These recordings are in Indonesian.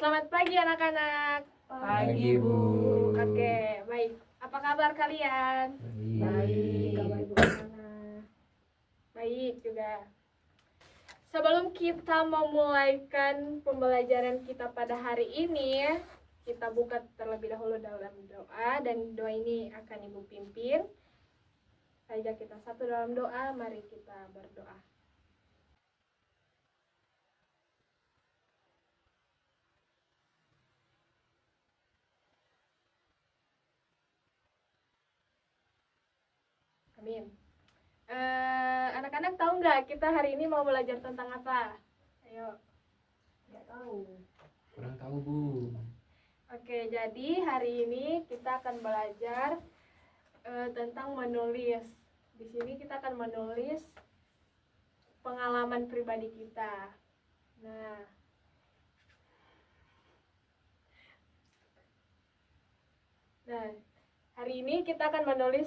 Selamat pagi anak-anak. Pagi, Bu. Oke, baik. Apa kabar kalian? Baik. Kabar gimana? Baik juga. Sebelum kita memulaikan pembelajaran kita pada hari ini, kita buka terlebih dahulu dalam doa, dan doa ini akan Ibu pimpin. Ajak kita satu dalam doa, mari kita berdoa. Amin. Anak-anak tahu nggak kita hari ini mau belajar tentang apa? Ayo. Nggak tahu. Kurang tahu, Bu. Oke, jadi hari ini kita akan belajar tentang menulis. Di sini kita akan menulis pengalaman pribadi kita. Nah, hari ini kita akan menulis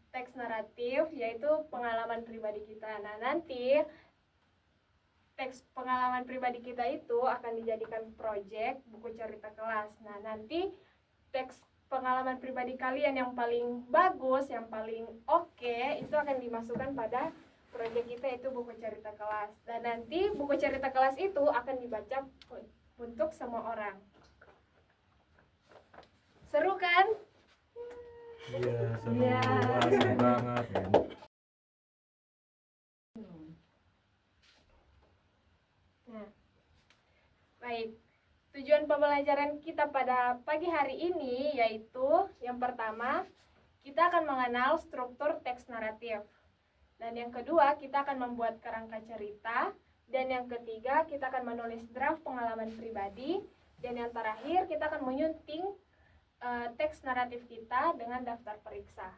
teks naratif, yaitu pengalaman pribadi kita. Nah, nanti teks pengalaman pribadi kita itu akan dijadikan proyek buku cerita kelas. Nah, nanti teks pengalaman pribadi kalian yang paling bagus, yang paling oke, itu akan dimasukkan pada proyek kita, yaitu buku cerita kelas. Dan nanti buku cerita kelas itu akan dibaca untuk semua orang. Seru kan? Iya, seru. Iya. Asik banget. Nah, baik. Tujuan pembelajaran kita pada pagi hari ini yaitu yang pertama, kita akan mengenal struktur teks naratif. Dan yang kedua, kita akan membuat kerangka cerita. Dan yang ketiga, kita akan menulis draft pengalaman pribadi. Dan yang terakhir, kita akan menyunting teks naratif kita dengan daftar periksa.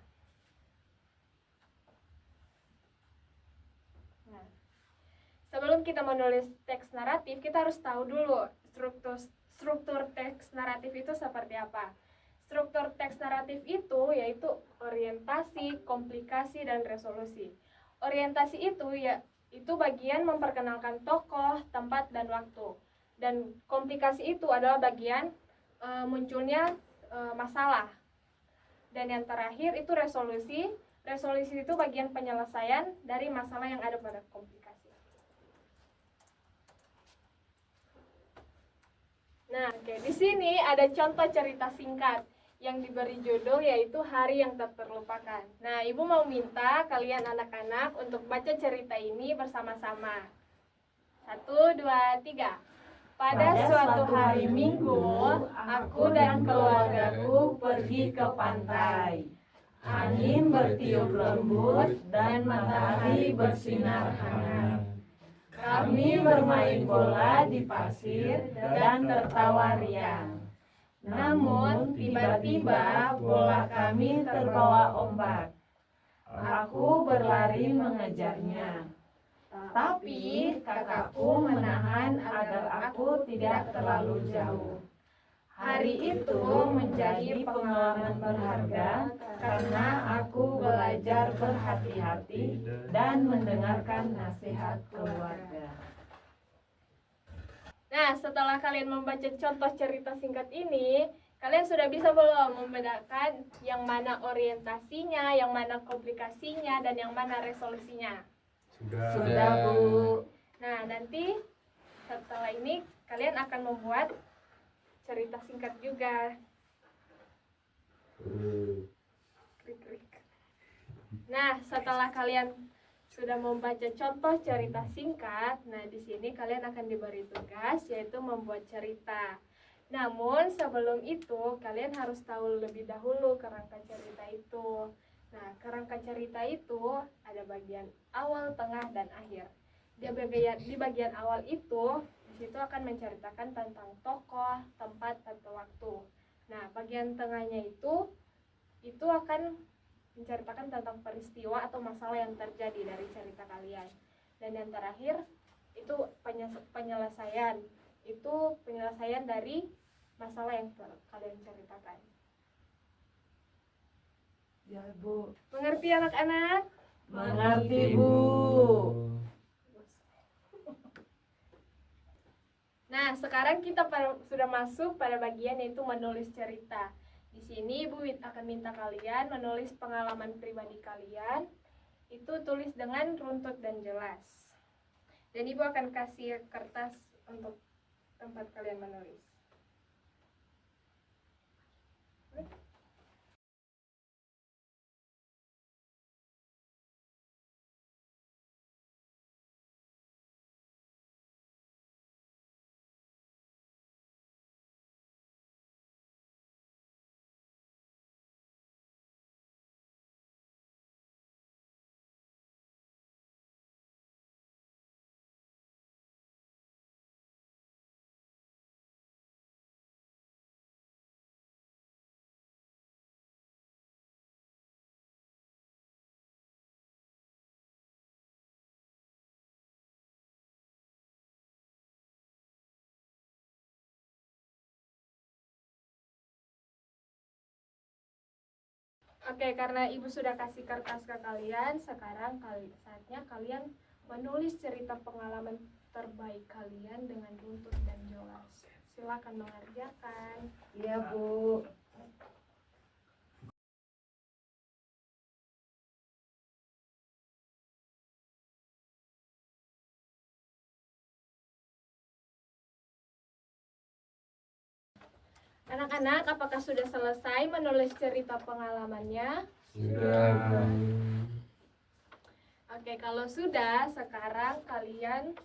Nah, sebelum kita menulis teks naratif, kita harus tahu dulu struktur teks naratif itu seperti apa. Struktur teks naratif itu yaitu orientasi, komplikasi, dan resolusi. Orientasi itu bagian memperkenalkan tokoh, tempat, dan waktu. Dan komplikasi itu adalah bagian munculnya masalah. Dan yang terakhir itu resolusi. Resolusi itu bagian penyelesaian dari masalah yang ada pada komplikasi. Nah, di sini ada contoh cerita singkat yang diberi judul yaitu Hari yang Tak Terlupakan. Nah, Ibu mau minta kalian anak-anak untuk baca cerita ini bersama-sama. 1, 2, 3. Pada suatu hari Minggu, aku dan keluargaku pergi ke pantai. Angin bertiup lembut dan matahari bersinar hangat. Kami bermain bola di pasir dan tertawa riang. Namun tiba-tiba bola kami terbawa ombak. Aku berlari mengejarnya. Tapi kakakku menahan agar aku tidak terlalu jauh. Hari itu menjadi pengalaman berharga karena aku belajar berhati-hati dan mendengarkan nasihat keluarga. Nah, setelah kalian membaca contoh cerita singkat ini, kalian sudah bisa belum membedakan yang mana orientasinya, yang mana komplikasinya, dan yang mana resolusinya? Sudah, Bu. Nah, nanti setelah ini kalian akan membuat cerita singkat juga. Krik-krik. Nah, setelah kalian sudah membaca contoh cerita singkat, nah di sini kalian akan diberi tugas yaitu membuat cerita. Namun sebelum itu kalian harus tahu lebih dahulu kerangka cerita itu. Nah, kerangka cerita itu ada bagian awal, tengah, dan akhir. Di bagian awal itu, di situ akan menceritakan tentang tokoh, tempat, atau waktu. Nah, bagian tengahnya itu akan menceritakan tentang peristiwa atau masalah yang terjadi dari cerita kalian. Dan yang terakhir itu penyelesaian. Itu penyelesaian dari masalah yang kalian ceritakan. Ya, Bu. Mengerti anak-anak? Mengerti, Bu. Nah, sekarang kita sudah masuk pada bagian yaitu menulis cerita. Di sini Ibu akan minta kalian menulis pengalaman pribadi kalian. Itu tulis dengan runtut dan jelas. Dan Ibu akan kasih kertas untuk tempat kalian menulis. Oke, karena Ibu sudah kasih kertas ke kalian, sekarang saatnya kalian menulis cerita pengalaman terbaik kalian dengan runtut dan jelas. Silakan mengerjakan. Iya, Bu. Anak-anak, apakah sudah selesai menulis cerita pengalamannya? Sudah, Bu. Oke, kalau sudah, sekarang kalian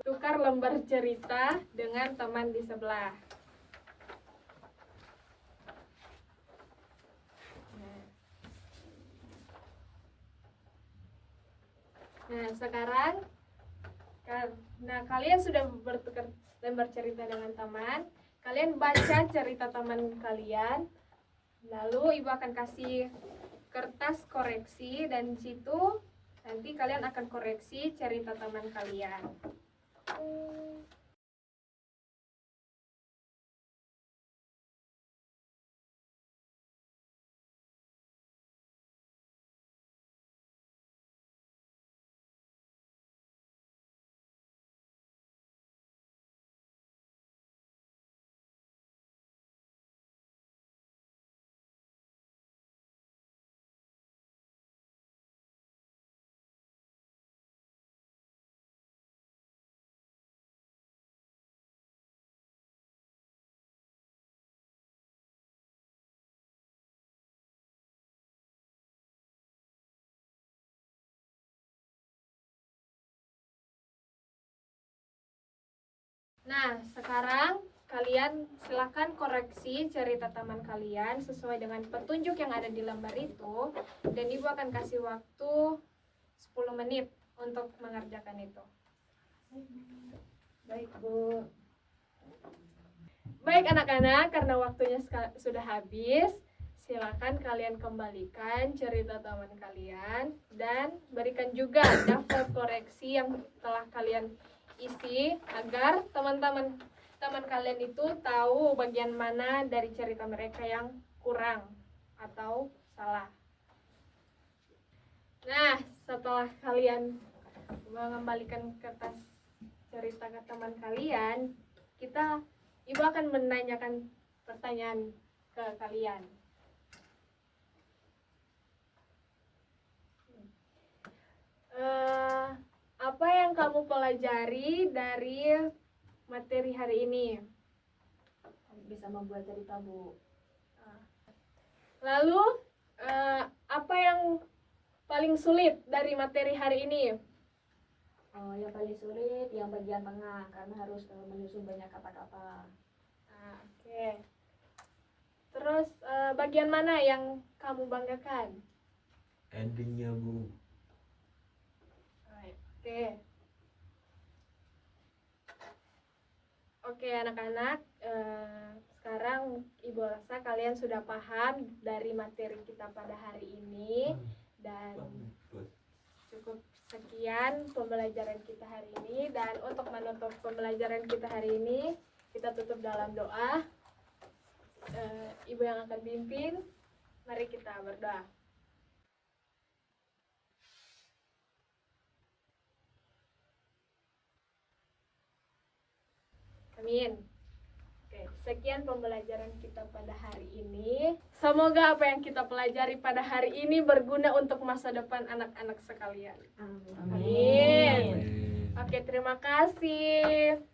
tukar lembar cerita dengan teman di sebelah. Nah, sekarang karena kalian sudah bertukar lembar cerita dengan teman, kalian baca cerita teman kalian. Lalu Ibu akan kasih kertas koreksi dan di situ nanti kalian akan koreksi cerita teman kalian. Nah, sekarang kalian silakan koreksi cerita teman kalian sesuai dengan petunjuk yang ada di lembar itu. Dan Ibu akan kasih waktu 10 menit untuk mengerjakan itu. Baik, Bu. Baik anak-anak, karena waktunya sudah habis, silakan kalian kembalikan cerita teman kalian dan berikan juga daftar koreksi yang telah kalian isi agar teman-teman kalian itu tahu bagian mana dari cerita mereka yang kurang atau salah. Nah, setelah kalian mengembalikan kertas cerita ke teman kalian, Ibu akan menanyakan pertanyaan ke kalian. Apa yang kamu pelajari dari materi hari ini? Bisa membuat cerita, Bu. Lalu, apa yang paling sulit dari materi hari ini? Yang paling sulit yang bagian tengah karena harus menyusun banyak kata-kata. Oke. Terus bagian mana yang kamu banggakan? Endingnya, Bu. Oke. Oke anak-anak, sekarang Ibu rasa kalian sudah paham dari materi kita pada hari ini. Dan cukup sekian pembelajaran kita hari ini. Dan untuk menutup pembelajaran kita hari ini, kita tutup dalam doa. Ibu yang akan pimpin, mari kita berdoa. Amin. Oke, sekian pembelajaran kita pada hari ini. Semoga apa yang kita pelajari pada hari ini berguna untuk masa depan anak-anak sekalian. Amin. Amin. Oke, terima kasih.